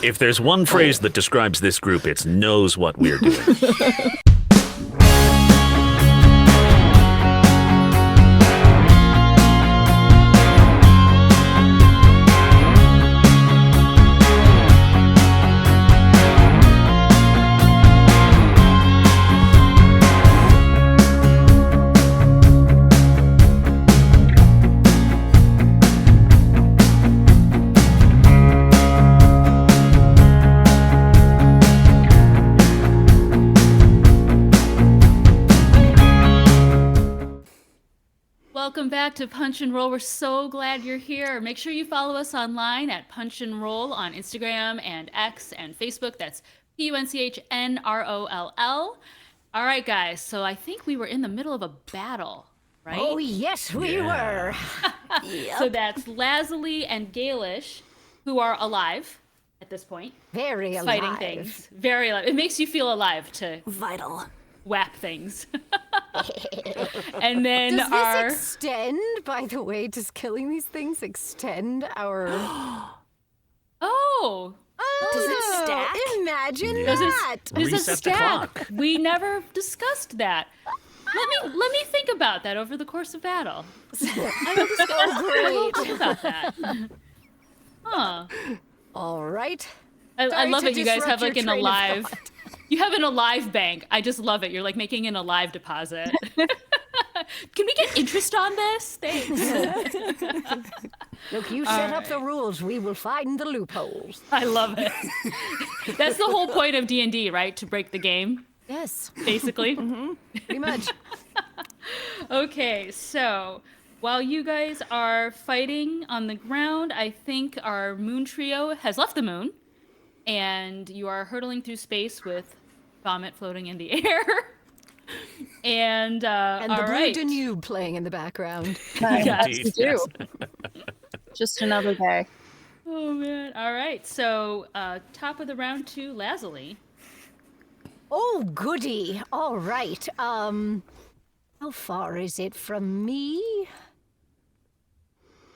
If there's one phrase that describes this group, it's knows what we're doing. Welcome back to Punch and Roll. We're so glad you're here. Make sure you follow us online at Punch and Roll on Instagram and X and Facebook. That's PUNCHNROLL. All right, guys. So I think we were in the middle of a battle, right? Oh, yes, we were. So that's Lazuli and Gailish, who are alive at this point. Very alive. Fighting things. Very alive. It makes you feel alive to Vital. whap things. And then Does this extend, by the way, does killing these things extend our... Oh! Does it stack? Imagine Does that! Does it Reset the stack? clock. We never discussed that. Let me think about that over the course of battle. I will think about that. Huh. All right. I Sorry love to it. You guys have disrupt like your an train of alive. thought. You have an alive bank. I just love it. You're like making an alive deposit. Can we get interest on this? Thanks. Look, you set up the rules. We will find the loopholes. I love it. That's the whole point of D&D, right? To break the game, Yes, basically. pretty much. Okay, so while you guys are fighting on the ground, I think our moon trio has left the moon, and you are hurtling through space with vomit floating in the air. And And the all Blue right. Danube playing in the background. Yes, Indeed, we do. yes. Just another day. Oh man! All right, so top of the round to Lazuli. Oh, goody. All right. How far is it from me?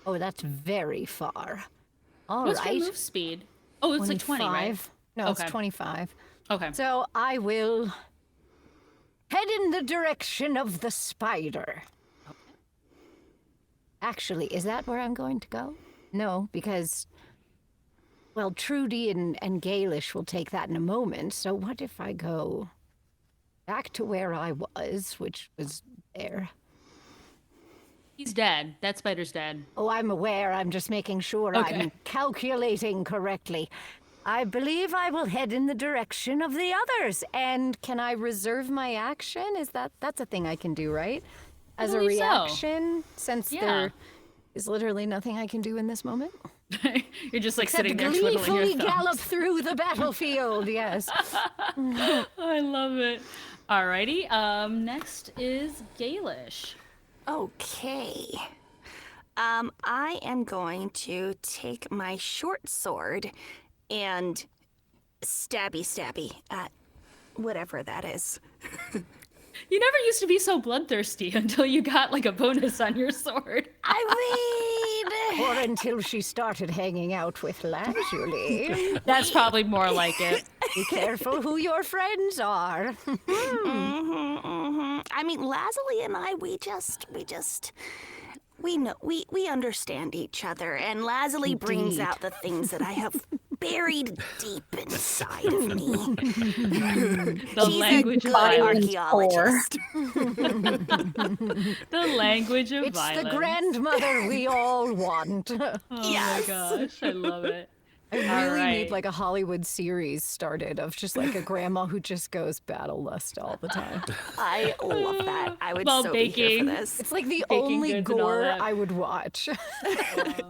Oh, that's very far. All What's right. your move speed? Oh, it's like 20, right? 25. No, Okay. it's 25. Okay. So I will head in the direction of the spider. Actually, is that where I'm going to go? No, because, well, Trudy and Gailish will take that in a moment. So what if I go back to where I was, which was there? He's dead. That spider's dead. Oh, I'm aware. I'm just making sure Okay. I'm calculating correctly. I believe I will head in the direction of the others. And can I reserve my action? That's a thing I can do, right? As a believe so. reaction, since Yeah. there is literally nothing I can do in this moment. You're just like Except sitting there twiddling your gleefully thumbs. gallop through the battlefield, yes. I love it. Alrighty. Next is Gailish. Okay. I am going to take my short sword and stabby at whatever that is. You never used to be so bloodthirsty until you got like a bonus on your sword. Or until she started hanging out with Lazuli. That's probably more like it. Be careful who your friends are. I mean, Lazuli and I, we know, we understand each other, and Lazuli brings Indeed. out the things that I have buried deep inside of me. The She's language a of good violence. archaeologist. The language of It's violence. the grandmother we all want. Oh Yes. my gosh, I love it. I really right. need like a Hollywood series started of just like a grandma who just goes battle lust all the time. I love that. I would While so be here baking. for this. It's like the Baking only goods and all gore that. I would watch. Betty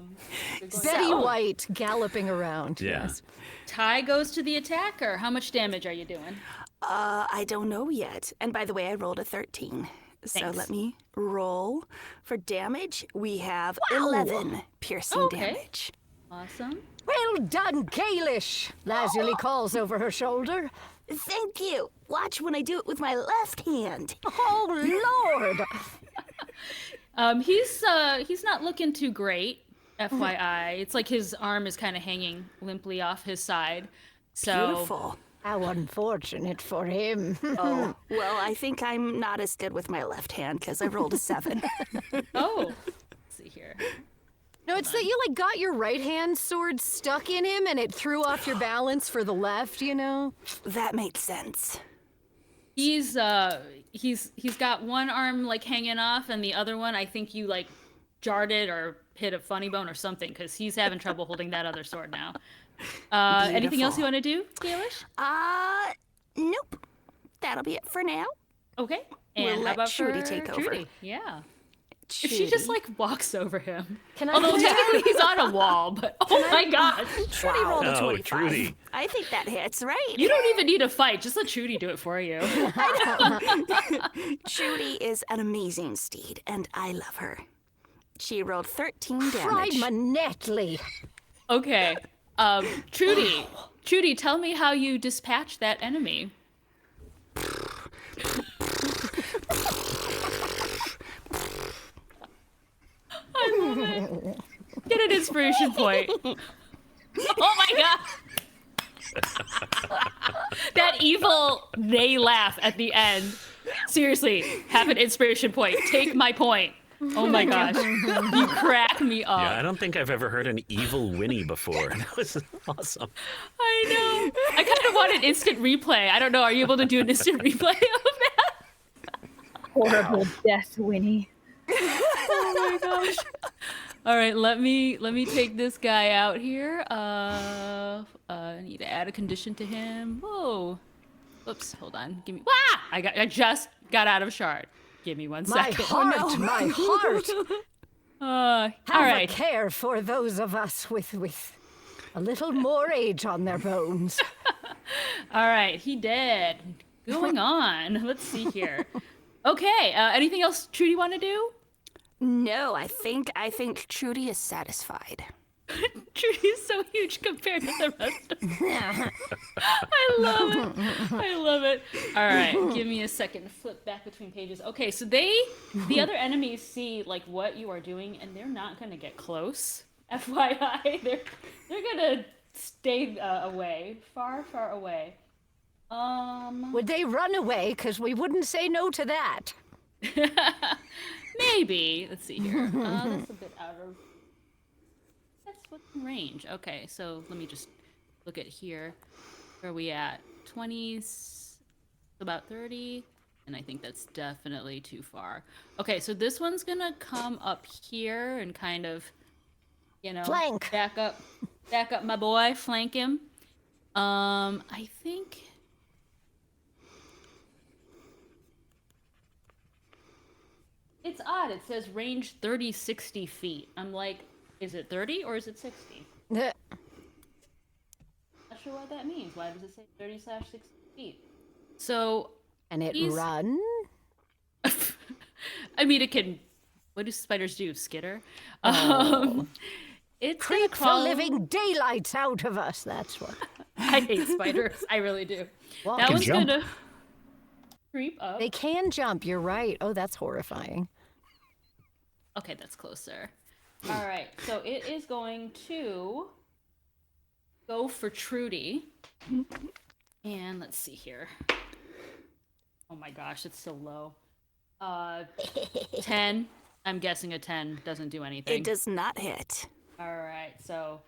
So- White galloping around. Yeah. Yes. Ty goes to the attacker. How much damage are you doing? I don't know yet. And by the way, I rolled a 13. So Thanks. let me roll for damage. We have 11 piercing Okay. damage. Awesome. Well done, Gailish! Lazuli calls over her shoulder. Thank you. Watch when I do it with my left hand. Oh, Lord! He's not looking too great. FYI. It's like his arm is kind of hanging limply off his side. So Beautiful. How unfortunate for him. Oh, well, I think I'm not as good with my left hand because I rolled a 7. Oh, let's see here. No, it's that you like got your right hand sword stuck in him and it threw off your balance for the left, you know? That makes sense. He's got one arm like hanging off, and the other one I think you like jarred it or hit a funny bone or something, because he's having trouble holding that other sword now. Anything else you want to do, Gailish? Nope. That'll be it for now. Okay. We'll And how let about Trudy for take over. Trudy? Yeah. If she just like walks over him. Can I Although technically he's on a wall, but oh my god. Trudy rolled a Oh, 25. Trudy. I think that hits, right? You don't even need to fight. Just let Trudy do it for you. Trudy is an amazing steed, and I love her. She rolled 13 damage. Primanetly. Okay. Trudy, tell me how you dispatch that enemy. I love it. Get an inspiration point. Oh my god. That evil they laugh at the end. Seriously, have an inspiration point. Take my point. Oh my gosh. You crack me up. Yeah, I don't think I've ever heard an evil whinny before. That was awesome. I know. I kind of want an instant replay. I don't know. Are you able to do an instant replay of that? Horrible death, Winnie. Oh my gosh. All right, let me take this guy out here. I need to add a condition to him. Whoa. Oops, hold on. Give me. Ah! I just got out of shard. Give me one My second. heart, my heart. All Have right. a care for those of us with a little more age on their bones. All right, he did. Going on. Let's see here. Okay, anything else Trudy want to do? No, I think Trudy is satisfied. Trudy's so huge compared to the rest of them. I love it. I love it. All right, give me a second to flip back between pages. Okay, so the other enemies see like what you are doing, and they're not gonna get close. FYI, they're gonna stay away, far away. Would they run away? Because we wouldn't say no to that. Maybe. Let's see here. That's a bit out of. That's within range. Okay, so let me just look at here. Where are we at? 20s, about 30, and I think that's definitely too far. Okay, so this one's gonna come up here and kind of, Flank. back up my boy, flank him. I think. It's odd. It says range 30, 60 feet. I'm like, is it 30 or is it 60? Not sure what that means. Why does it say 30/60 feet? So. And it he's- run? I mean, it can. What do spiders do? Skitter? It's gonna Creep the crawl. living daylights out of us, that's what. I hate spiders. I really do. Well, That can one's jump. gonna creep up. They can jump, you're right. Oh, that's horrifying. Okay, that's closer. All right, so it is going to go for Trudy. And let's see here. Oh my gosh, it's so low. 10. I'm guessing a 10 doesn't do anything. It does not hit. All right, so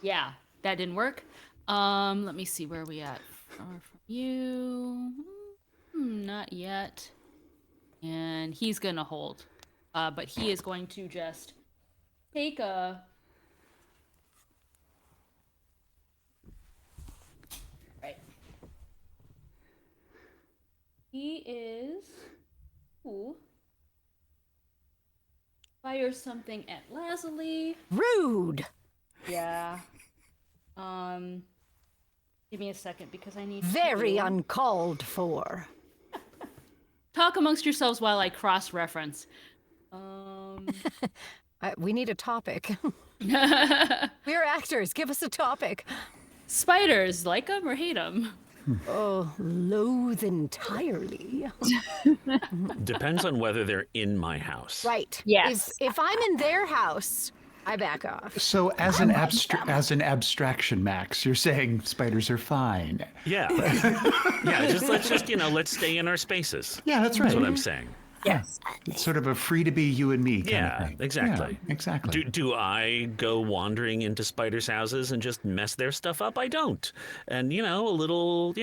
yeah, that didn't work. Let me see where we at. From you, not yet. And he's gonna hold, but he is going to just take a. Right. He is. Ooh. Fire something at Lazuli. Rude! Yeah. Give me a second because I need Very to uncalled for. talk amongst yourselves while I cross-reference. We need a topic. Spiders, We're actors. Give us a topic. like them or hate them? Oh, loathe entirely. Depends on whether they're in my house. Right. Yes. If I'm in their house, I back off. So as an abstraction, Max, you're saying spiders are fine. Yeah. Yeah, let's stay in our spaces. Yeah, that's right. That's what I'm saying. Yes. It's sort of a free to be you and me kind Yeah, of thing. exactly. Yeah, exactly. Do I go wandering into spiders' houses and just mess their stuff up? I don't. And a little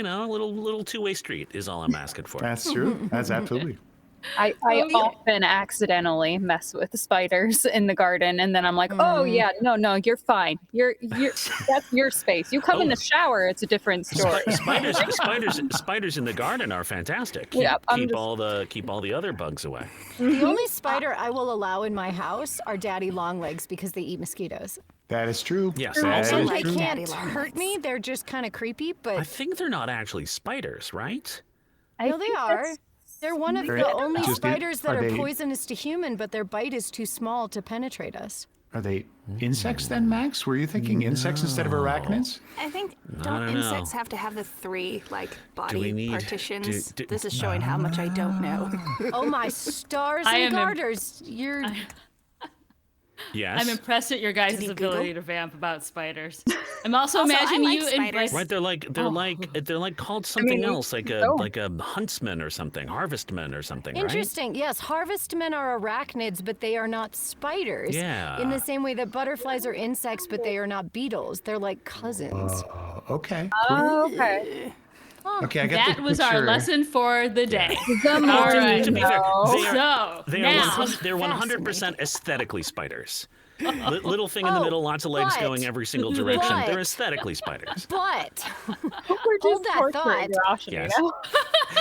two-way street is all I'm asking for. That's true. That's absolutely. I often accidentally mess with the spiders in the garden, and then I'm like, oh yeah, no, you're fine. You're that's your space. You come in the shower, it's a different story. Spiders in the garden are fantastic. Yeah, Keep all the other bugs away. The only spider I will allow in my house are daddy longlegs because they eat mosquitoes. That is true. Yes, That also is They true. can't hurt me. They're just kind of creepy, I but think they're not actually spiders, right? no, they are. They're one of the only Just- spiders that are are they- poisonous to human, but their bite is too small to penetrate us. Are they insects then, Max? Were you thinking insects instead of arachnids? I think I don't don't know. insects have to have the 3 Do we body need- partitions? do- This is showing how much I don't know. Oh my stars I and am garters! You're Yes. I'm impressed at your guys' you ability Google? to vamp about spiders. I'm also, Also, I imagining like you spiders. Right, they're like called something else, like a huntsman or something, harvestman or something, right? interesting. Yes, harvestmen are arachnids, but they are not spiders. Yeah. In the same way that butterflies are insects, but they are not beetles. They're like cousins. Okay. Oh, okay. Okay, I got That the was our picture. lesson for the day. The All more right. you To be fair, know. So They are now, they're 100% aesthetically spiders. Little thing in the middle, lots of legs but- going every single direction. but- They're aesthetically spiders. But We're hold just that torturing thought. Roshan, Yes. you know?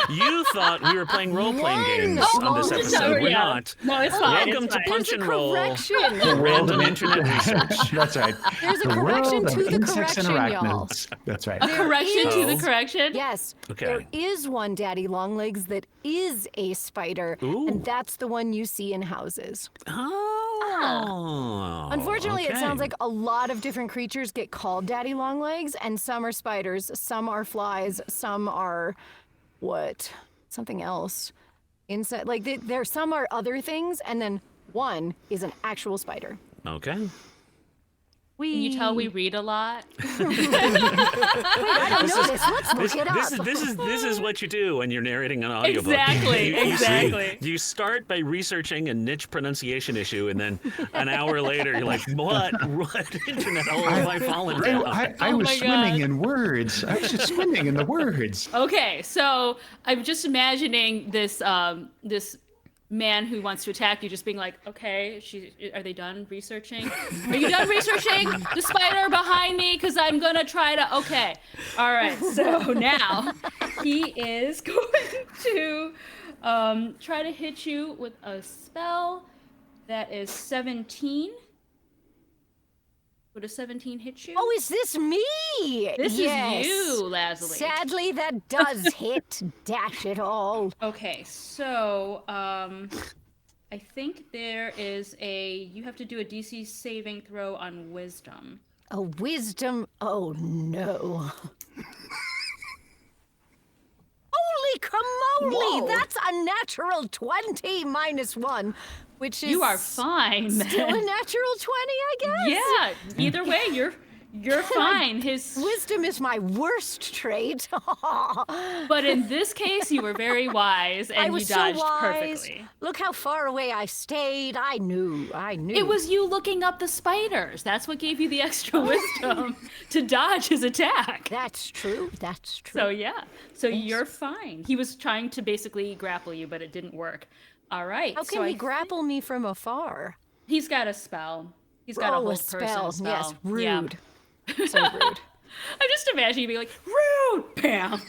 You thought we were playing role-playing games on this episode. sorry, We're yeah. not. No, it's fine. Welcome it's to fine. Punch there's a and Roll. correction. Random internet research. That's right. There's a The correction world to of the insects and correction, y'all. arachnids. That's right. Correction to the Oh. correction. Yes. Okay. There is one daddy longlegs that is a spider, and that's the one you see in houses. Oh. Unfortunately, it okay. sounds like a lot of different creatures get called daddy longlegs, and some are spiders, some are flies, some are something else. Insect, like there some are other things, and then one is an actual spider. Okay. Can you tell we read a lot? I don't know this. Let's look it up. This is what you do when you're narrating an audiobook. Exactly, exactly. You start by researching a niche pronunciation issue, and then an hour later, you're like, what internet hole have I fallen down? I Oh was my swimming God. in words. I was just swimming in the words. Okay, so I'm just imagining this this man who wants to attack you just being like, okay, are they done researching? Are you done researching the spider behind me? Because I'm going to try to, okay. All right, so now he is going to try to hit you with a spell that is 17. Would a 17 hit you? Oh, is this me? This Yes. is you, Lazuli. Sadly, that does hit. Dash it all. Okay, so I think there is you have to do a DC saving throw on wisdom. A wisdom. Oh no. Holy camole! Whoa. That's a natural 20 minus 1, which is You are fine. still a natural 20, I guess. Yeah, either way, you're fine. His Wisdom is my worst trait. but in this case you were very wise I and was you dodged so wise. perfectly. Look how far away I stayed. I knew. It was you looking up the spiders. That's what gave you the extra wisdom to dodge his attack. That's true. That's true. So yeah. So you're fine. He was trying to basically grapple you, but it didn't work. All right. How so can he I grapple me from afar? He's got a spell. He's got a Oh, whole a spell. person Yes, spell. rude. Yeah. So rude. I'm just imagining you being like, rude, bam.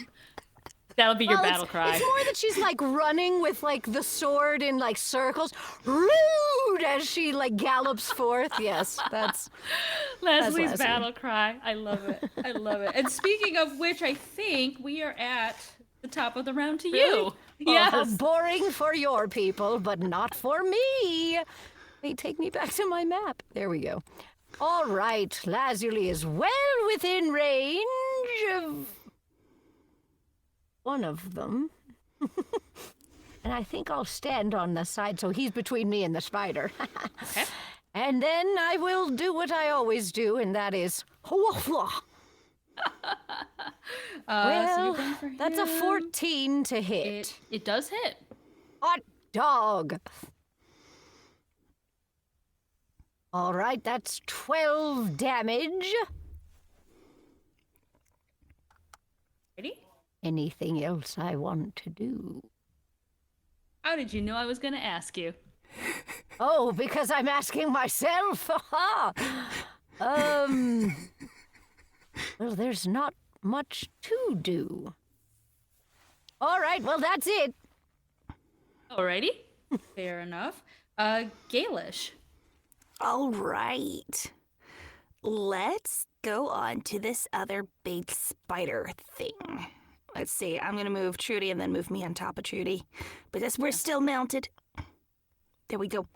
That'll be your Well, battle cry. It's more that she's like running with like the sword in like circles, rude, as she like gallops forth. Yes, that's Leslie's Leslie. battle cry. I love it. I love it. And speaking of which, I think we are at the top of the round to you. Yes. Oh, boring for your people, but not for me. They take me back to my map. There we go. All right, Lazuli is well within range of one of them. And I think I'll stand on the side so he's between me and the spider. Okay. And then I will do what I always do, and that is... So well, you're going for that's a him. 14 to hit. It does hit. Hot dog. All right, that's 12 damage. Ready? Anything else I want to do? How did you know I was going to ask you? Oh, because I'm asking myself? Well, there's not much to do. All right, well, that's it. Alrighty. Fair enough. Gailish. All right. Let's go on to this other big spider thing. Let's see. I'm going to move Trudy and then move me on top of Trudy. But we're still mounted. There we go.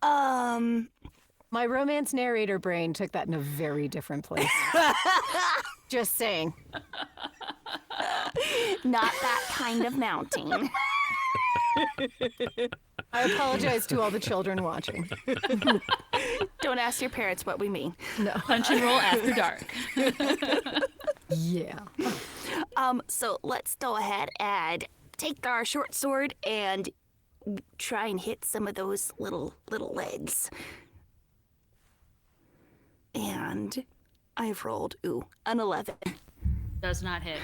My romance narrator brain took that in a very different place. Just saying. Not that kind of mounting. I apologize to all the children watching. Don't ask your parents what we mean. No. Punch and roll after dark. Yeah. So let's go ahead and take our short sword and try and hit some of those little legs. And I've rolled, an 11. Does not hit.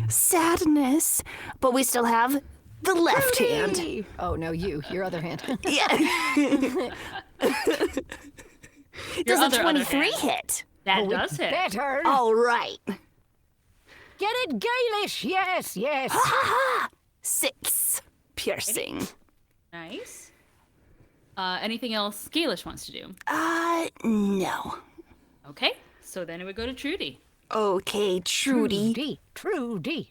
Sadness, but we still have the left hand. Oh, no, your other hand. Yeah. Your Does other a 23 hand. hit? That does hit. Better. All right. Get it, Gailish. Yes, yes. Ha ha! 6 piercing. Nice. Anything else Gailish wants to do? No. Okay. So then it would go to Trudy. Okay, Trudy. Trudy.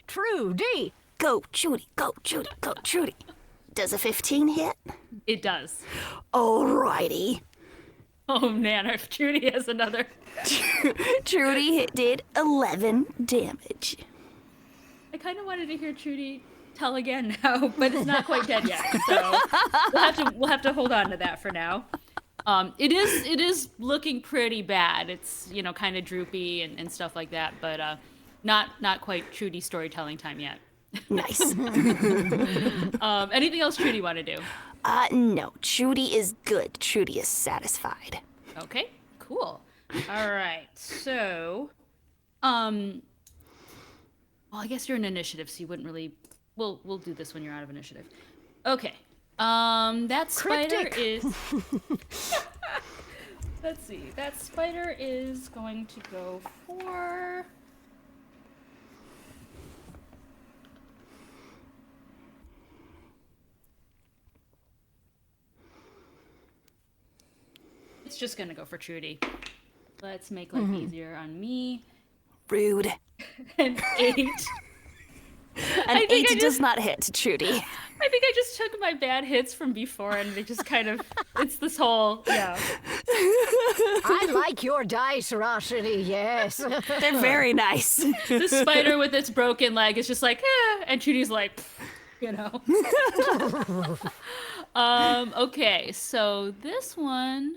Go, Trudy, go, Trudy, go, Trudy. Does a 15 hit? It does. Alrighty. Oh man, if Trudy has another. Trudy did 11 damage. I kind of wanted to hear Trudy tell again now, but it's not quite dead yet. So we'll have to hold on to that for now. It is looking pretty bad. It's kind of droopy and stuff like that, but not quite Trudy storytelling time yet. Nice. Anything else Trudy want to do? No. Trudy is good. Trudy is satisfied. Okay, cool. All right, so, well, I guess you're in initiative, so you wouldn't really. We'll do this when you're out of initiative. Okay. That spider Cryptic. is. Let's see. That spider is going to go for. It's just gonna go for Trudy. Let's make life easier on me. Rude. An 8. An 8 does not hit, Trudy. I think I just took my bad hits from before and they just kind of, it's this whole, yeah. I like your dice, Rashidi, yes. They're very nice. The spider with its broken leg is just like, and Trudy's like, Okay, so this one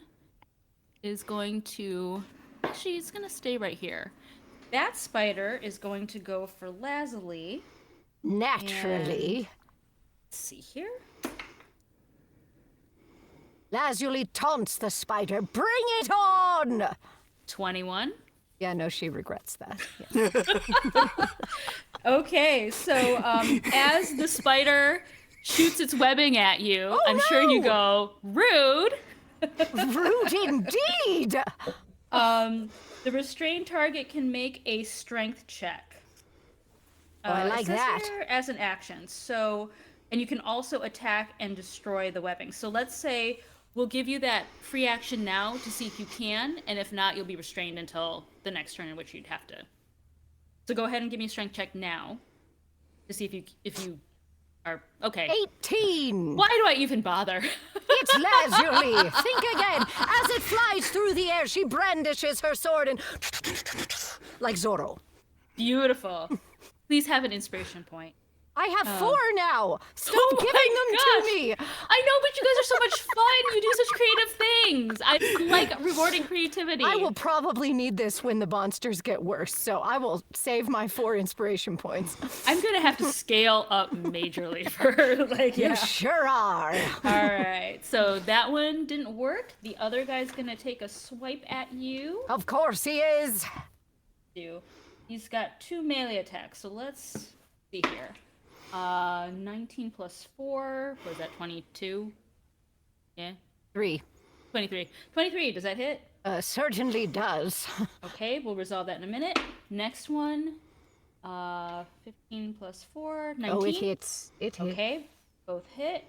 is going to, actually, it's going to stay right here. That spider is going to go for Lazuli. Naturally. Let's see here. Lazuli taunts the spider. Bring it on! 21. Yeah, no, she regrets that. Yeah. Okay, so as the spider shoots its webbing at you, I'm sure you go, rude. Rude indeed! The restrained target can make a strength check. I like it says that. here as an action. So, and you can also attack and destroy the webbing. So let's say we'll give you that free action now to see if you can, and if not, you'll be restrained until the next turn in which you'd have to. So go ahead and give me a strength check now to see if you are okay. 18! Why do I even bother? It's Lazuli! Think again! As it flies through the air, she brandishes her sword and... like Zorro. Beautiful. Please have an inspiration point. I have 4 now. Stop Oh giving my them gosh. to me. I know, but you guys are so much fun. You do such creative things. I like rewarding creativity. I will probably need this when the monsters get worse, so I will save my 4 inspiration points. I'm gonna have to scale up majorly for like You sure are. All right, so that one didn't work. The other guy's gonna take a swipe at you. Of course he is. He's got 2 melee attacks, so let's see here. 19 plus 4, was that 22? Yeah, 3. 23. 23, does that hit? Certainly does. Okay, we'll resolve that in a minute. Next one, 15 plus 4, 19. Oh, it hits. It hits. Okay, both hit.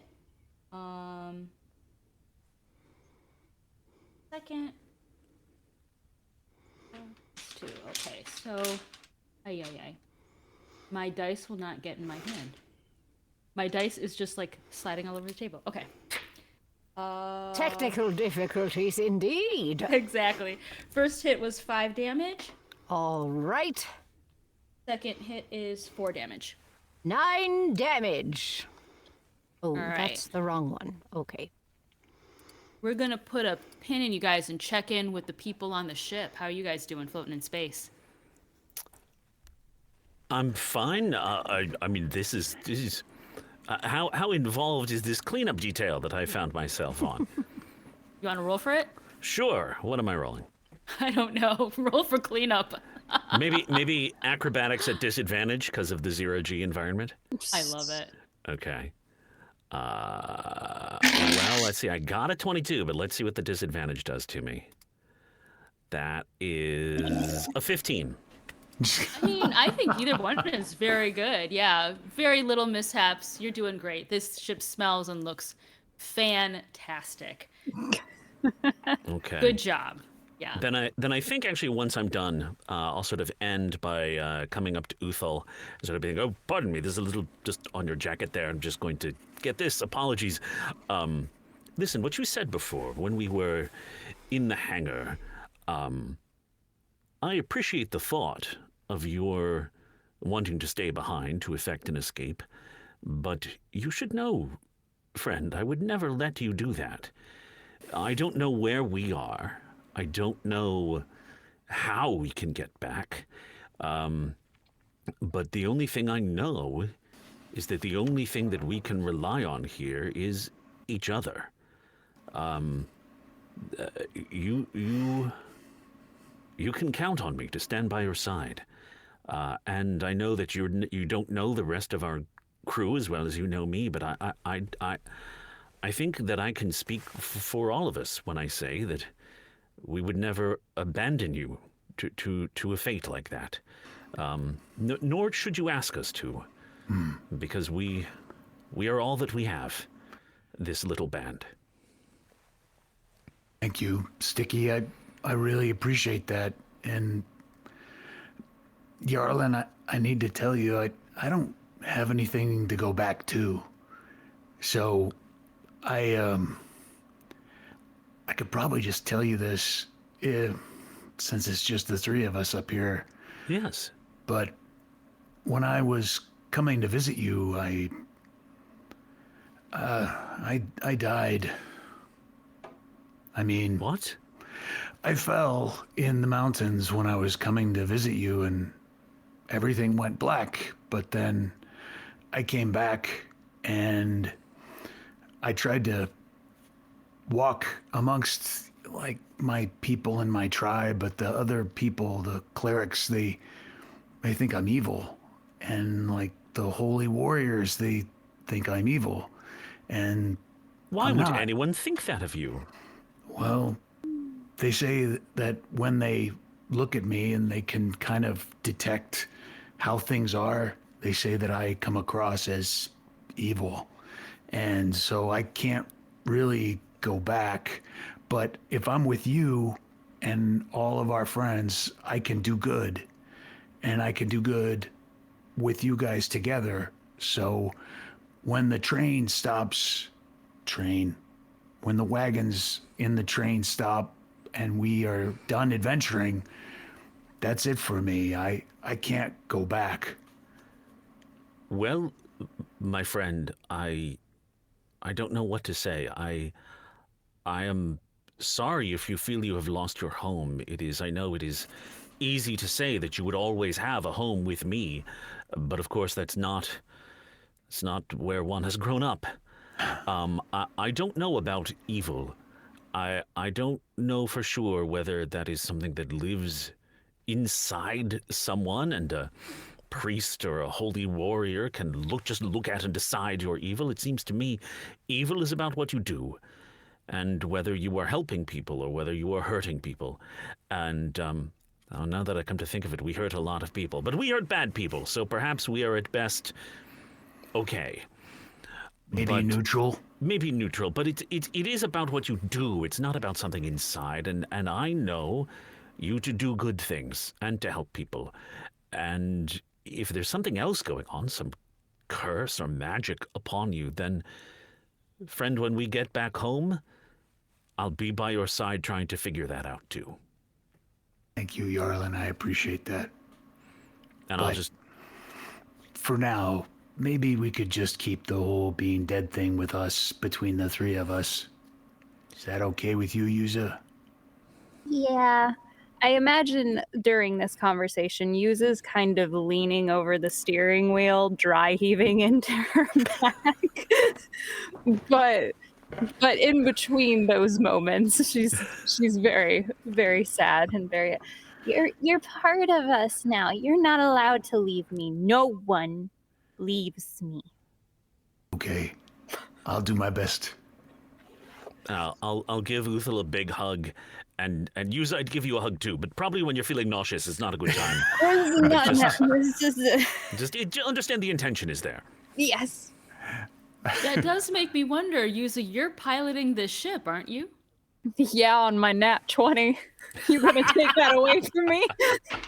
Second. 2. Okay, so, ay. My dice will not get in my hand. My dice is just like sliding all over the table. Okay. Technical difficulties indeed. Exactly. First hit was 5 damage. All right. Second hit is 4 damage. 9 damage. Oh, All right. that's the wrong one. Okay. We're gonna put a pin in you guys and check in with the people on the ship. How are you guys doing floating in space? I'm fine. I mean, this is how involved is this cleanup detail that I found myself on? You want to roll for it? Sure. What am I rolling? I don't know. Roll for cleanup. Maybe acrobatics at disadvantage because of the 0G environment. I love it. Okay. Well, let's see. I got a 22, but let's see what the disadvantage does to me. That is a 15. I mean, I think either one is very good. Yeah, very little mishaps. You're doing great. This ship smells and looks fantastic. Okay. Good job. Yeah. Then I think actually once I'm done, I'll sort of end by coming up to Uthal and sort of being, oh, pardon me, there's a little just on your jacket there. I'm just going to get this. Apologies. Listen, what you said before when we were in the hangar, I appreciate the thought of your wanting to stay behind to effect an escape, but you should know, friend, I would never let you do that. I don't know where we are. I don't know how we can get back. But the only thing I know is that the only thing that we can rely on here is each other. You can count on me to stand by your side. And I know that you don't know the rest of our crew as well as you know me, but I think that I can speak for all of us when I say that we would never abandon you to a fate like that. Nor should you ask us to, because we are all that we have, this little band. Thank you, Sticky. I really appreciate that. And Yarlin, I need to tell you, I don't have anything to go back to. So I could probably just tell you this since it's just the 3 of us up here. Yes. But when I was coming to visit you, I died. I mean... What? I fell in the mountains when I was coming to visit you, and everything went black. But then I came back, and I tried to walk amongst, like, my people in my tribe, but the other people, the clerics, they think I'm evil. And, like, the holy warriors, they think I'm evil. And why I'm would not. anyone think that of you? Well, they say that when they look at me and they can kind of detect how things are, they say that I come across as evil. And so I can't really go back. But if I'm with you and all of our friends, I can do good. And I can do good with you guys together. So when the train stops, when the wagons in the train stop and we are done adventuring, that's it for me. I can't go back. Well, my friend, I don't know what to say. I am sorry if you feel you have lost your home. I know it is easy to say that you would always have a home with me, but of course it's not where one has grown up. I don't know about evil. I don't know for sure whether that is something that lives inside someone, and a priest or a holy warrior can just look at and decide you're evil. It seems to me evil is about what you do, and whether you are helping people or whether you are hurting people. And now that I come to think of it, we hurt a lot of people, but we hurt bad people, so perhaps we are at best okay. Maybe neutral. Maybe neutral, but it is about what you do. It's not about something inside, and I know you to do good things and to help people. And if there's something else going on, some curse or magic upon you, then, friend, when we get back home, I'll be by your side trying to figure that out too. Thank you, Yarlin. I appreciate that. And I'll just... For now, maybe we could just keep the whole being dead thing with us, between the three of us. Is that okay with you, Yuza? Yeah. I imagine during this conversation, Yuza's kind of leaning over the steering wheel, dry heaving into her back. But in between those moments, she's very, very sad and very. You're part of us now. You're not allowed to leave me. No one leaves me. Okay, I'll do my best. I'll give Uthal a big hug, and Yuza, I'd give you a hug too, but probably when you're feeling nauseous, it's not a good time. Just understand the intention is there. Yes. That does make me wonder, Yuza, you're piloting this ship, aren't you? Yeah, on my nat 20. You gonna take that away from me?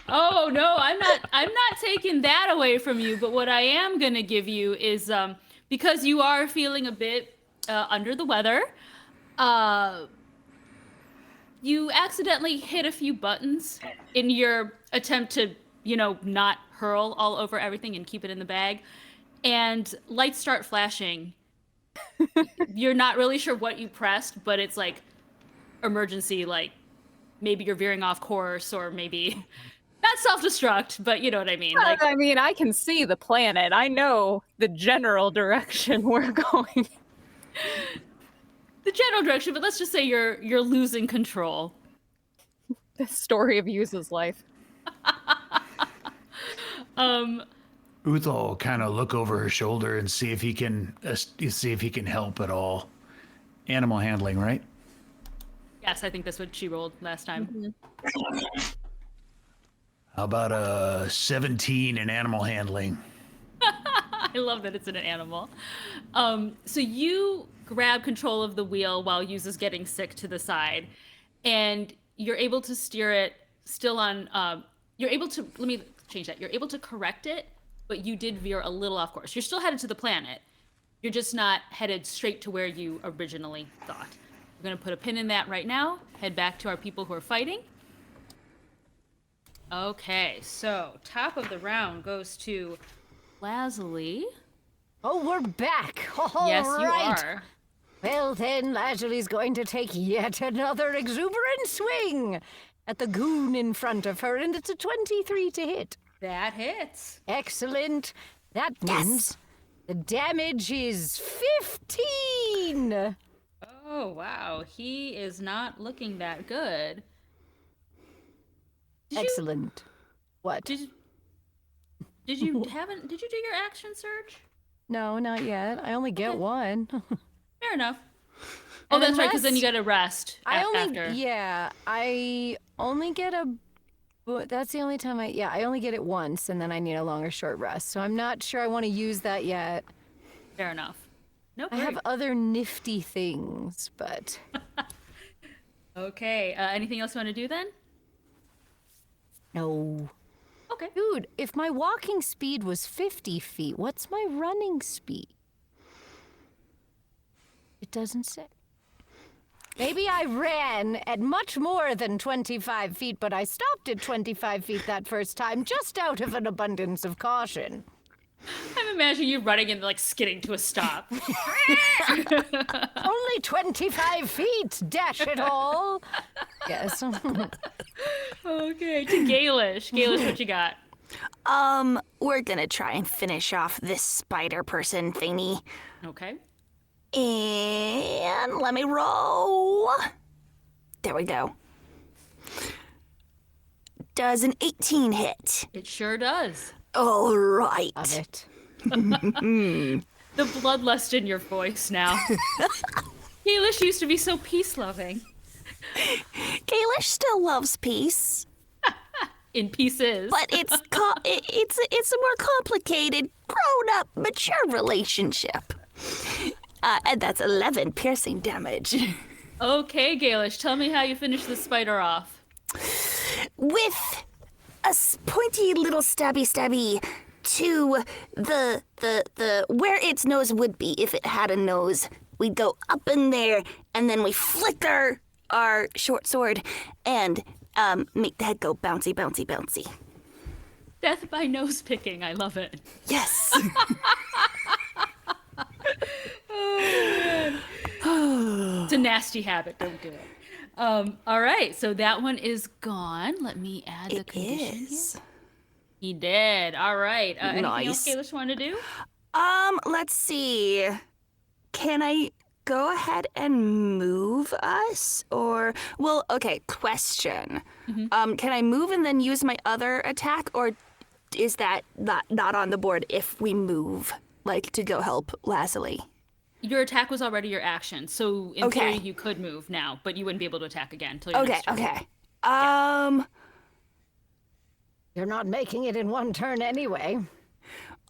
Oh no, I'm not taking that away from you, but what I am gonna give you is because you are feeling a bit under the weather, you accidentally hit a few buttons in your attempt to, not hurl all over everything and keep it in the bag, and lights start flashing. You're not really sure what you pressed, but it's like emergency, like maybe you're veering off course, or maybe not self-destruct, but you know what I mean. Like, I mean, I can see the planet. I know the general direction we're going. The general direction, but let's just say you're losing control. The story of Yuza's life. Uthal will kind of look over her shoulder and see if he can help at all. Animal handling, right? Yes, I think that's what she rolled last time. Mm-hmm. How about a 17 in animal handling? I love that it's in an animal. So you grab control of the wheel while Yuza's getting sick to the side, and you're able to steer it still on. You're able to. Let me change that. You're able to correct it, but you did veer a little off course. You're still headed to the planet. You're just not headed straight to where you originally thought. We're going to put a pin in that right now. Head back to our people who are fighting. Okay, so top of the round goes to Lazuli. Oh, we're back. All yes, right. you are. Well, then, Lazuli's going to take yet another exuberant swing at the goon in front of her, and it's a 23 to hit. That hits. Excellent. That means the damage is 15. Oh, wow. He is not looking that good. Excellent. What? Did you do your action surge? No, not yet. I only get one. Fair enough. Oh, that's right, because then you got to rest after. Yeah, I only get that's the only time I only get it once, and then I need a longer short rest. So I'm not sure I want to use that yet. Fair enough. Nope. I have other nifty things, but... Okay, anything else you want to do then? No. Okay. Dude, if my walking speed was 50 feet, what's my running speed? It doesn't say. Maybe I ran at much more than 25 feet, but I stopped at 25 feet that first time, just out of an abundance of caution. I'm imagining you running and like skidding to a stop. Only 25 feet, dash it all. Yes. Okay, to Gailish. Gailish, what you got? We're gonna try and finish off this spider person thingy. Okay. And let me roll. There we go. Does an 18 hit? It sure does. All right. Love it. The bloodlust in your voice now. Gailish used to be so peace-loving. Gailish still loves peace, In pieces. but it's it's a more complicated, grown-up, mature relationship. And that's 11 piercing damage. Okay, Gailish, tell me how you finish the spider off. With a pointy little stabby to the where its nose would be if it had a nose. We'd go up in there, and then we flick our short sword and make the head go bouncy, bouncy, bouncy. Death by nose picking. I love it. Yes. It's a nasty habit. Don't do it. All right, so that one is gone. Let me add the It condition is. here. He did. All right. Anything else Nice. Gailish want to do? Let's see. Can I go ahead and move us? Or, well, okay, question. Can I move and then use my other attack? Or is that not on the board if we move, like, to go help Lazuli? Your attack was already your action, so in Okay. theory you could move now, but you wouldn't be able to attack again until your Okay, next turn. okay. You're not making it in one turn anyway.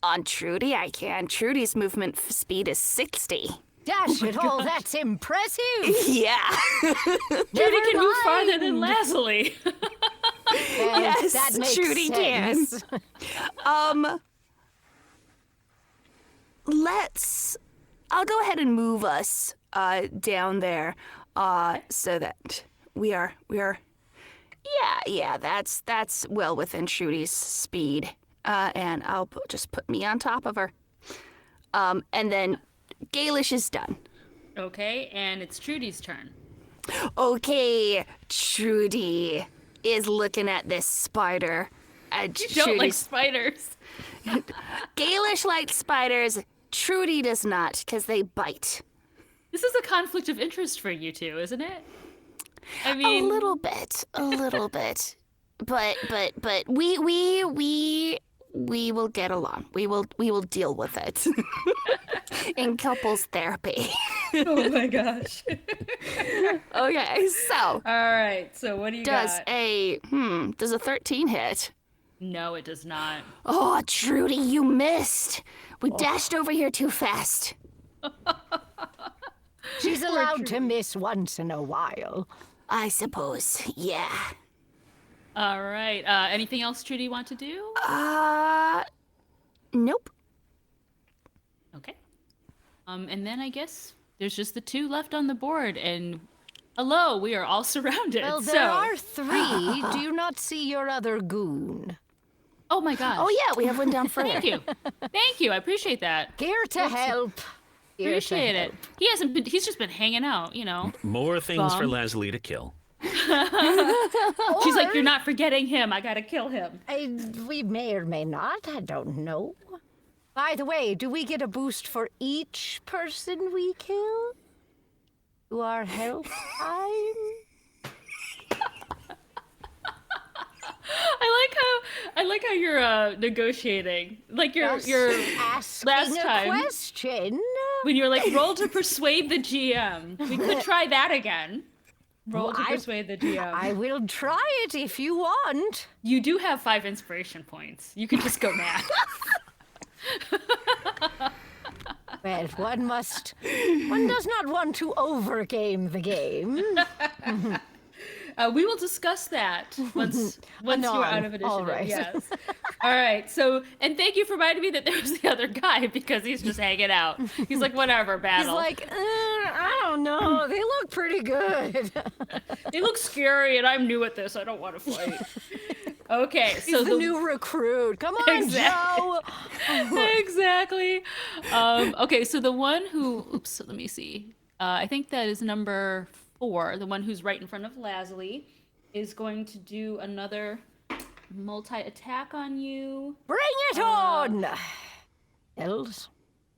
On Trudy, I can. Trudy's movement speed is 60. Dash it all, that's impressive. Yeah. Trudy can move farther than Lazuli. Well, Yes, that makes Trudy can. sense. I'll go ahead and move us down there so that we are yeah, that's well within Trudy's speed. And I'll just put me on top of her. And then Gailish is done. Okay, and it's Trudy's turn. Okay, Trudy is looking at this spider. Don't like spiders. Gailish likes spiders. Trudy does not, because they bite. This is a conflict of interest for you two, isn't it? I mean, A little bit. But we will get along. We will deal with it. In couples therapy. oh my gosh. Okay, so All right, so what do you does got? does a 13 hit? No, it does not. Oh, Trudy, you missed. We dashed over here too fast. She's allowed to miss once in a while. I suppose, yeah. All right. Anything else Trudy want to do? Nope. Okay. And then I guess there's just the two left on the board, and hello, we are all surrounded. Well, so, there are 3. Do you not see your other goon? oh my gosh. Oh yeah, we have one down further. Thank you. Thank you. I appreciate that. Here to help. Here to Appreciate it. help. He hasn't been. He's just been hanging out. You know. More things for Bomb. Lazuli to kill. She's like, you're not forgetting him. I gotta kill him. We may or may not. I don't know. By the way, do we get a boost for each person we kill? To our health time? I like how you're negotiating. Like your Asking last a time question. when you're like roll to persuade the GM. We could try that again. Roll to Well, persuade the GM. I will try it if you want. You do have 5 inspiration points. You can just go mad. Well, one does not want to overgame the game. We will discuss that once you're out of initiative. All right. Yes. All right. So, and thank you for reminding me that there was the other guy because he's just hanging out. He's like, whatever, He's battle. like, I don't know. They look pretty good. They look scary, and I'm new at this. I don't want to fight. Okay, so He's the new recruit. Come on, Exactly. Joe. exactly. Okay, so the one who, oops, let me see. I think that is number 4. The one who's right in front of Lazuli is going to do another multi-attack on you. Bring it on! Elves,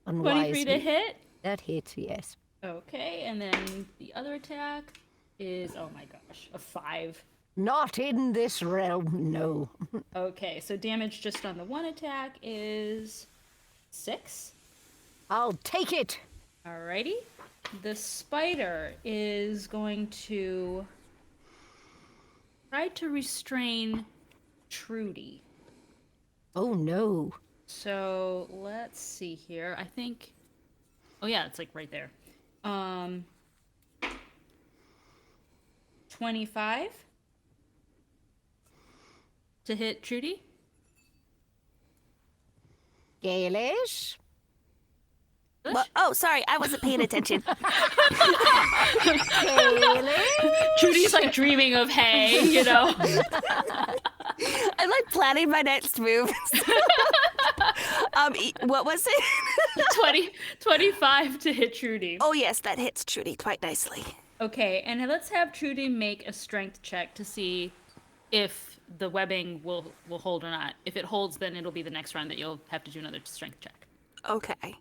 23 to unwisely. hit. That hits, yes. Okay, and then the other attack is, oh my gosh, a 5. Not in this realm, no. Okay, so damage just on the one attack is 6. I'll take it. Alrighty. The spider is going to try to restrain Trudy. Oh no. So let's see here. I think. Oh yeah, it's like right there. 25 to hit Trudy. Gailish? Well, oh, sorry, I wasn't paying attention. Gailish? Trudy's like dreaming of hay, you know. I'm like planning my next move. What was it? 25 to hit Trudy. Oh yes, that hits Trudy quite nicely. Okay, and let's have Trudy make a strength check to see if the webbing will hold or not. If it holds, then it'll be the next round that you'll have to do another strength check. Okay.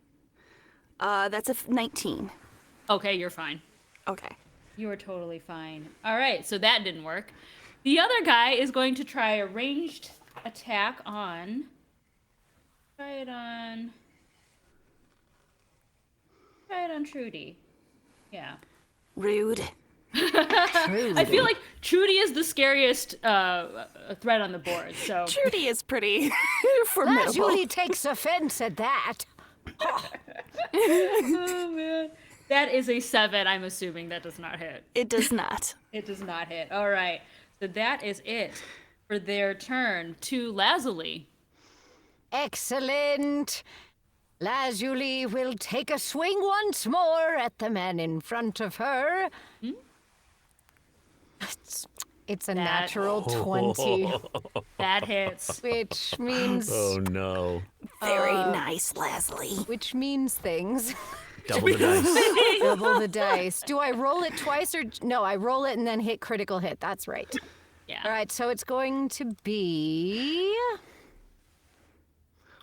That's a 19. Okay, you're fine. Okay. You are totally fine. All right, so that didn't work. The other guy is going to try a ranged attack on. Try it on Trudy. Yeah. Rude. I feel like Trudy is the scariest threat on the board. So Trudy is pretty formidable. Lazuli takes offense at that. oh man, that is a 7. I'm assuming that does not hit. It does not. It does not hit. All right, so that is it for their turn. To Lazuli. Excellent. Lazuli will take a swing once more at the man in front of her. It's a natural 20, That hits. which means Oh no. Very nice, Lazuli. which means things. Double the dice. Double the dice. Do I roll it twice or no? I roll it and then hit critical hit. That's right. Yeah. All right, so it's going to be.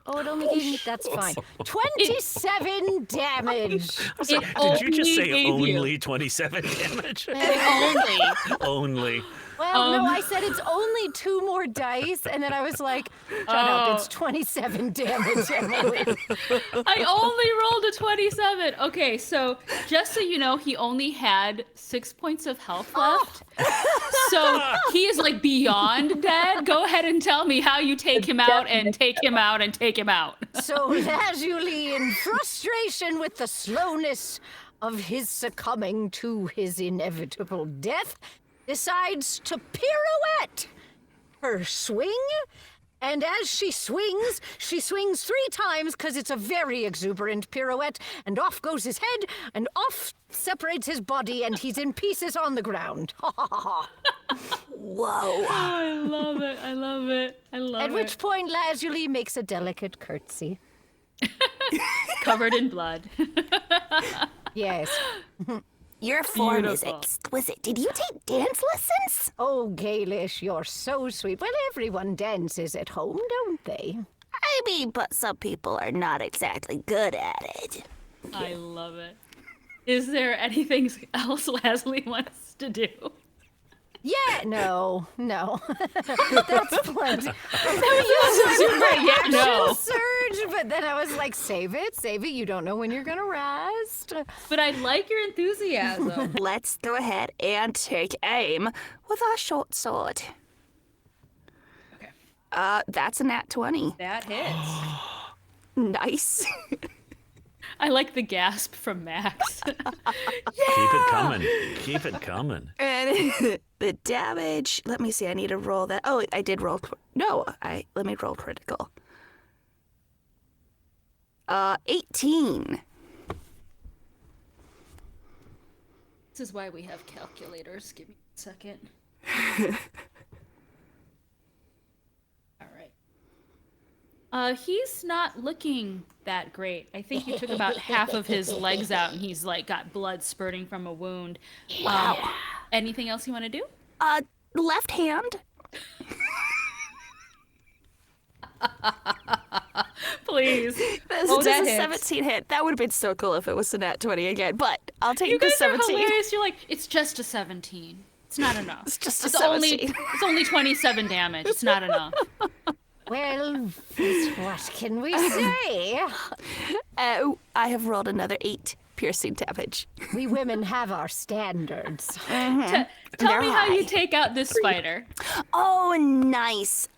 Oh, it only gave me. That's fine. 27 damage. Did you just say gave you- only 27 damage? Only. Only. Well, no, I said it's only 2 more dice, and then I was like, shut up, it's 27 damage, Emily. I only rolled a 27. Okay, so just so you know, he only had 6 points of health left. So he is like beyond dead. Go ahead and tell me how you take him out and take him out and take him out. So Lazuli, in frustration with the slowness of his succumbing to his inevitable death, decides to pirouette her swing. And as she swings 3 times because it's a very exuberant pirouette, and off goes his head, and off separates his body, and he's in pieces on the ground. Ha ha ha ha. Whoa. I love it. I love it. I love At it. which point Lazuli makes a delicate curtsy. Covered in blood. Yes. Your form Beautiful. is exquisite. Did you take dance lessons? Oh, Gailish, you're so sweet. Well, everyone dances at home, don't they? I mean, but some people are not exactly good at it. I love it. Is there anything else Lazuli wants to do? Yeah, no. That's plenty. Yeah, no. Surge, but then I was like, save it. You don't know when you're gonna rest. But I like your enthusiasm. Let's go ahead and take aim with our short sword. Okay. That's a nat 20. That hits. Nice. I like the gasp from Max. Keep it coming. Keep it coming. And the damage, let me see, I need to roll that. Oh, I did roll. Let me roll critical. 18. This is why we have calculators. Give me a second. All right. He's not looking that great. I think you took about half of his legs out, and he's like got blood spurting from a wound. Wow. Anything else you want to do? Left hand. Please. This Oh, is that a hits. 17 hit. That would have been so cool if it was a nat 20 again, but I'll take You the guys are 17. hilarious. You're like, it's just a 17. It's not enough. It's just a Only 17. it's only 27 damage. It's not enough. Well, what can we say? I have rolled another 8 piercing damage. We women have our standards. Tell They're me how you high. take out this spider. Oh, nice.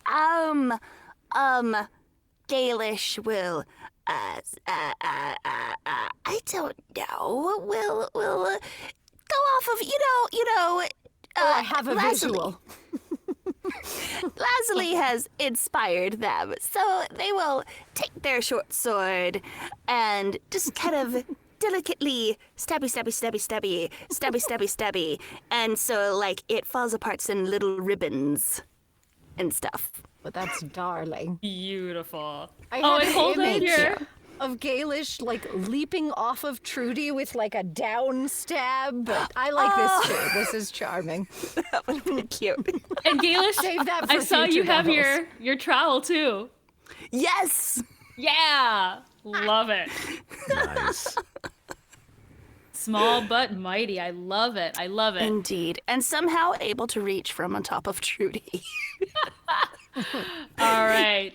Gailish will, I don't know. We'll go off of, I have a Lazuli. visual. Lazuli has inspired them, so they will take their short sword and just kind of delicately stabby, and so like it falls apart in little ribbons and stuff. But that's darling. Beautiful. I Oh, have and an hold on image here. of Gailish like leaping off of Trudy with like a down stab. But I like this too. This is charming. That would be cute. And Gailish, Save that for I saw you future have battles. your trowel too. Yes. Yeah, love it. Nice. Small but mighty. I love it. I love it. Indeed. And somehow able to reach from on top of Trudy. All right.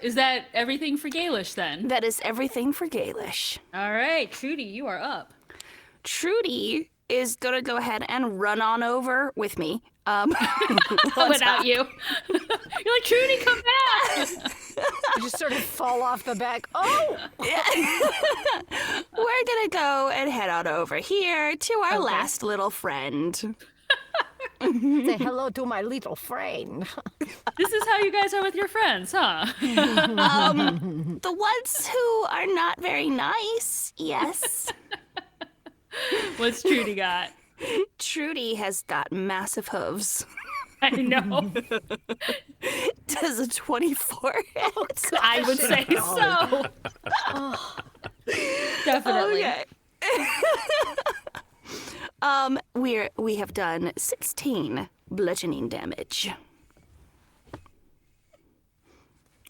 Is that everything for Gailish then? That is everything for Gailish. All right, Trudy, you are up. Trudy is going to go ahead and run on over with me. Without you. You're like, Trudy, come back. You just sort of fall off the back. Oh, We're going to go and head on over here to our last little friend. say hello to my little friend. This is how you guys are with your friends, huh? The ones who are not very nice, yes. What's Trudy got? Trudy has got massive hooves. I know. Does a 24 hit? I would say so. Definitely. Okay. We have done 16 bludgeoning damage.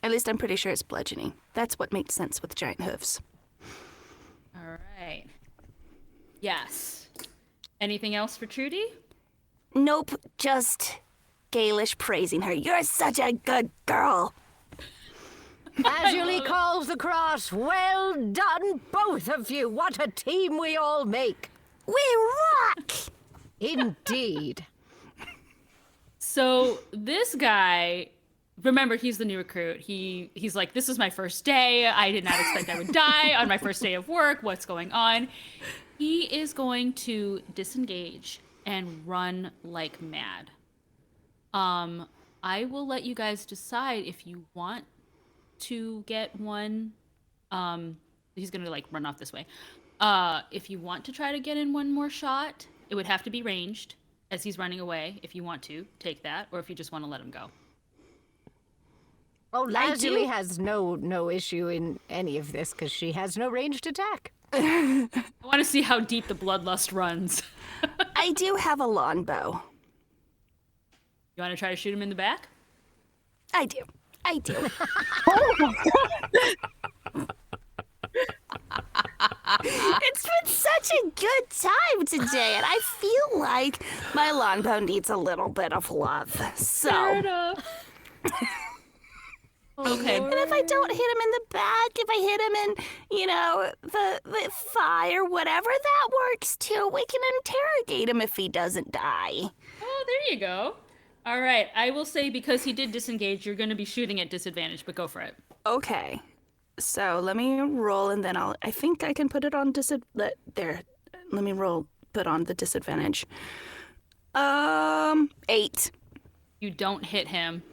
At least I'm pretty sure it's bludgeoning. That's what makes sense with giant hooves. All right. Yes. Anything else for Trudy? Nope, just Gailish praising her. You're such a good girl. Lazuli calls across. Well done, both of you. What a team we all make. We rock! Indeed. So this guy, remember, he's the new recruit. He's like, this is my first day. I did not expect I would die on my first day of work. What's going on? He is going to disengage and run like mad. I will let you guys decide if you want to get one. He's gonna like run off this way. If you want to try to get in one more shot, it would have to be ranged as he's running away. If you want to take that, or if you just want to let him go. Oh, Lazuli has no issue in any of this because she has no ranged attack. I want to see how deep the bloodlust runs. I do have a longbow. You want to try to shoot him in the back? I do. It's been such a good time today, and I feel like my longbow needs a little bit of love. Fair So, enough. Okay. and if I don't hit him in the back, if I hit him in, the thigh or whatever, that works too. We can interrogate him if he doesn't die. Oh, there you go. All right. I will say because he did disengage, you're going to be shooting at disadvantage, but go for it. Okay. So let me roll, and then I think I can put it on there. Let me roll, put on the disadvantage. 8. You don't hit him.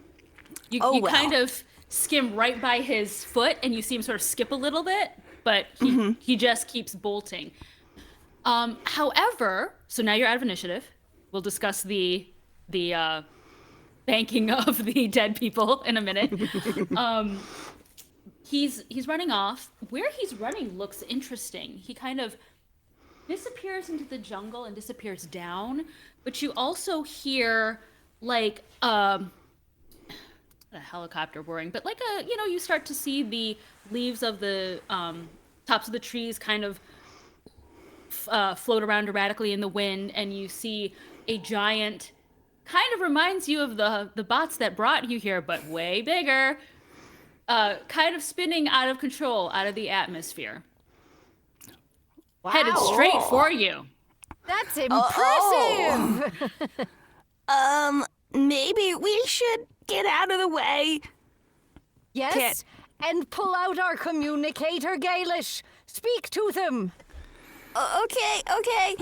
You Oh, you well. kind of skim right by his foot, and you see him sort of skip a little bit, but he just keeps bolting. However, so now you're out of initiative. We'll discuss the banking of the dead people in a minute. he's running off. Where he's running looks interesting. He kind of disappears into the jungle and disappears down, but you also hear like a helicopter whirring, but like you start to see the leaves of the tops of the trees kind of float around erratically in the wind, and you see a giant, kind of reminds you of the bots that brought you here, but way bigger, kind of spinning out of control out of the atmosphere. Wow. Headed straight for you. That's impressive. Maybe we should get out of the way. Yes, and pull out our communicator, Gailish. Speak to them. Okay.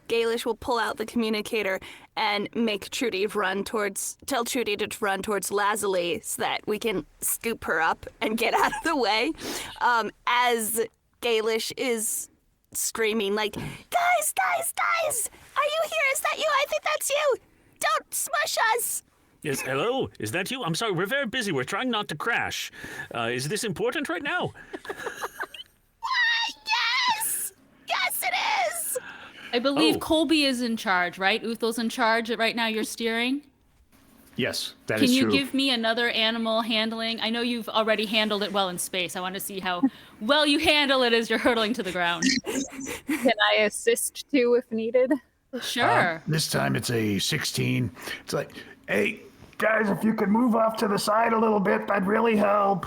Gailish will pull out the communicator and make Trudy tell Trudy to run towards Lazuli so that we can scoop her up and get out of the way. As Gailish is screaming like, guys, are you here? Is that you? I think that's you. Don't smush us. Yes, hello? Is that you? I'm sorry, we're very busy. We're trying not to crash. Is this important right now? Yes, it is. I believe Oh. Colby is in charge, right? Uthel's in charge. Right now you're steering. Yes, that Can is you true. give me another animal handling? I know you've already handled it well in space. I want to see how well you handle it as you're hurtling to the ground. Can I assist too if needed? Sure. This time it's a 16. It's like, hey, guys, if you could move off to the side a little bit, that'd really help.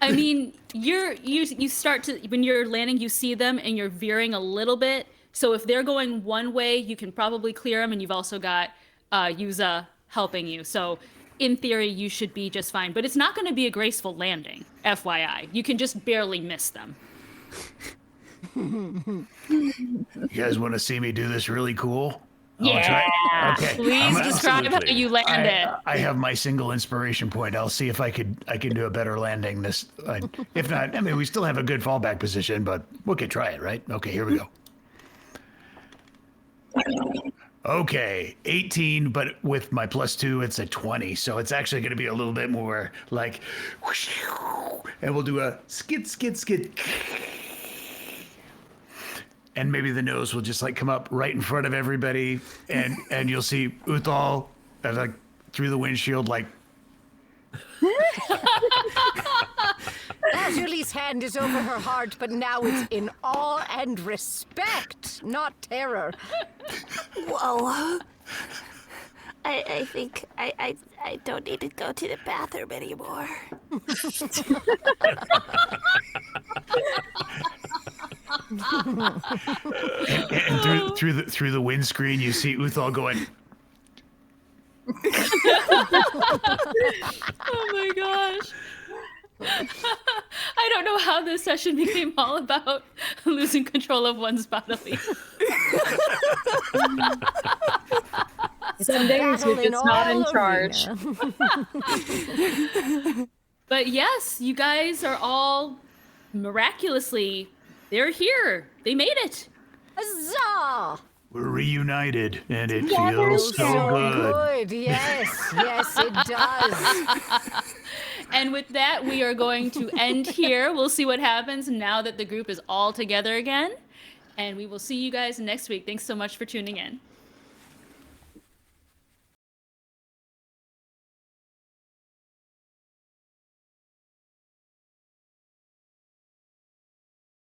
I mean, you start to, when you're landing, you see them and you're veering a little bit. So if they're going one way, you can probably clear them, and you've also got Yuza helping you. So in theory, you should be just fine. But it's not going to be a graceful landing, FYI. You can just barely miss them. You guys want to see me do this really cool? Yeah. Okay. Please describe how Absolutely. you landed. I have my single inspiration point. I'll see if I can do a better landing this. If not, I mean, we still have a good fallback position, but we could try it, right? Okay, here we go. Okay, 18, but with my +2, it's a 20. So it's actually going to be a little bit more like, and we'll do a skid. And maybe the nose will just like come up right in front of everybody, and you'll see Uthal like through the windshield, like. Lazuli's hand is over her heart, but now it's in awe and respect, not terror. Whoa. I think I don't need to go to the bathroom anymore. And through the windscreen, you see Uthal going. Oh my gosh. I don't know how this session became all about losing control of one's bodily. Some days you're Battle just not in all charge. arena. But yes, you guys are all miraculously, they're here. They made it. Huzzah! We're reunited, and it Together feels so good. Yes, it does. And with that, we are going to end here. We'll see what happens now that the group is all together again. And we will see you guys next week. Thanks so much for tuning in.